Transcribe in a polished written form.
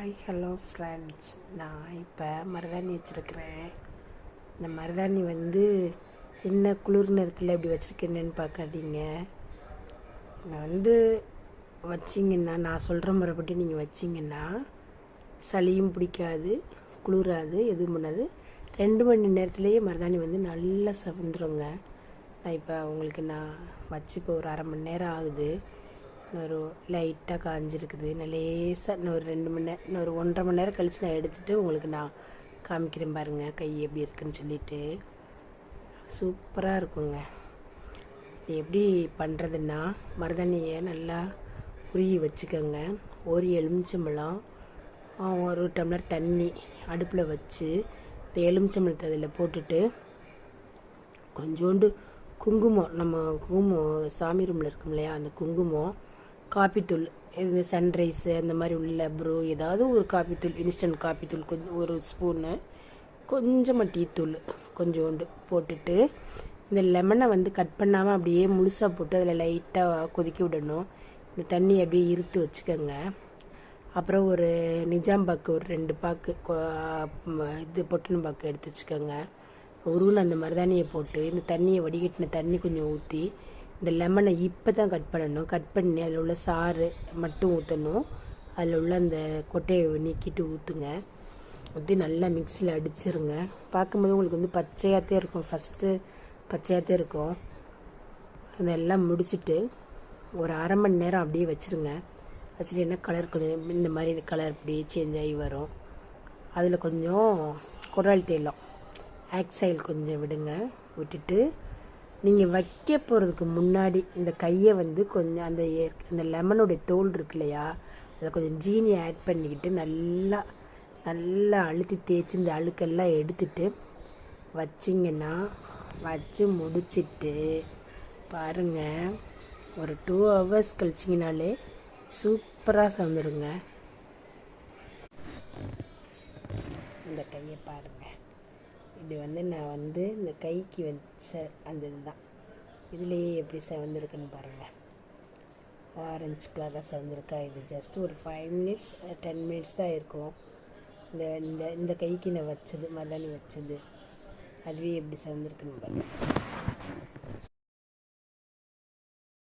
Hello friends. நான் இப்போ மருதாணி வச்சுருக்கிறேன். இந்த மருதாணி என்ன குளிர் நேரத்தில் இப்படி வச்சுருக்கேன்னு பார்க்காதீங்க. நான் வச்சிங்கன்னா, நான் சொல்கிற முறைப்படி நீங்கள் வச்சிங்கன்னா சளியும் பிடிக்காது, குளிராது, எதுவும் பண்ணாது. 2 மணி நேரத்துலேயே மருதாணி நல்லா செவந்துருங்க. நான் இப்போ உங்களுக்கு வச்சு இப்போ ஒரு அரை மணி நேரம் ஆகுது. இன்னொரு லைட்டாக காஞ்சிருக்குது. நான் லேசாக இன்னொரு 2 மணி நேரம், இன்னொரு 1.5 மணி நேரம் கழித்து நான் எடுத்துகிட்டு உங்களுக்கு நான் காமிக்கிறேன் பாருங்கள் கை எப்படி இருக்குன்னு சொல்லிட்டு. சூப்பராக இருக்குங்க. இது எப்படி பண்ணுறதுன்னா, மருதாணியை நல்லா உருகி வச்சுக்கோங்க. ஒரு எலுமிச்சம்பழம், ஒரு டம்ளர் தண்ணி அடுப்பில் வச்சு இந்த எலுமிச்சம்பழத்தை அதில் போட்டுட்டு கொஞ்சோண்டு குங்குமம், நம்ம குங்குமம் சாமி ரூமில் இருக்கும் இல்லையா, அந்த குங்குமம், காப்பித்தூள், இது சன்ரைஸு அந்த மாதிரி உள்ள ப்ரோ ஏதாவது ஒரு காப்பித்தூள், இன்ஸ்டன்ட் காப்பித்தூள் கொஞ்சம் ஒரு ஸ்பூனு, கொஞ்சமாக டீத்தூள் கொஞ்சோண்டு போட்டுட்டு இந்த லெமனை கட் பண்ணாமல் அப்படியே முழுசாக போட்டு அதில் லைட்டாக கொதிக்க விடணும். இந்த தண்ணியை அப்படியே இருத்து வச்சுக்கோங்க. அப்புறம் ஒரு நிஜாம் பாக்கு, ஒரு 2 பாக்கு இது பொட்டணும் பாக்கு எடுத்து வச்சுக்கோங்க. உருவின அந்த மருதாணியை போட்டு இந்த தண்ணியை வடிகட்டின தண்ணி கொஞ்சம் ஊற்றி இந்த லெமனை இப்போ தான் கட் பண்ணணும். கட் பண்ணி அதில் உள்ள சாறு மட்டும் ஊற்றணும். அதில் உள்ள அந்த கொட்டையை நீக்கிட்டு ஊற்றுங்க. ஊற்றி நல்லா மிக்சியில் அடிச்சிருங்க. பார்க்கும்போது உங்களுக்கு பச்சையாகத்தே இருக்கும். ஃபஸ்ட்டு பச்சையாகத்தே இருக்கும். அதெல்லாம் முடிச்சுட்டு ஒரு அரை மணி நேரம் அப்படியே வச்சுருங்க. வச்சுட்டு கலர் கொஞ்சம் இந்த மாதிரி கலர் அப்படியே சேஞ்ச் ஆகி வரும். அதில் கொஞ்சம் குடல் தைலம், ஆக்சைல் கொஞ்சம் விடுங்க. விட்டுட்டு நீங்கள் வைக்க போகிறதுக்கு முன்னாடி இந்த கையை கொஞ்சம் அந்த லெமனுடைய தோல் இருக்கு இல்லையா, அதில் கொஞ்சம் ஜீனி ஆட் பண்ணிக்கிட்டு நல்லா நல்லா அழுத்தி தேய்ச்சி இந்த அழுக்கெல்லாம் எடுத்துட்டு வச்சிங்கன்னா, வச்சு முடிச்சிட்டு பாருங்கள், ஒரு 2 ஹவர்ஸ் கழிச்சிங்கனாலே சூப்பராக சமைருங்க. இந்த கையை பாருங்கள். இது நான் இந்த கைக்கு வச்ச அந்த இதுதான். இதுலேயே எப்படி செவந்திருக்குன்னு பாருங்கள். ஆரஞ்சு கலராக செவந்திருக்கா. இது ஜஸ்ட் ஒரு 5 மினிட்ஸ் 10 மினிட்ஸ் தான் இருக்கும். இந்த கைக்கு நான் வச்சது மருதாணி வச்சது, அதுவே எப்படி செவந்திருக்குன்னு பாருங்கள்.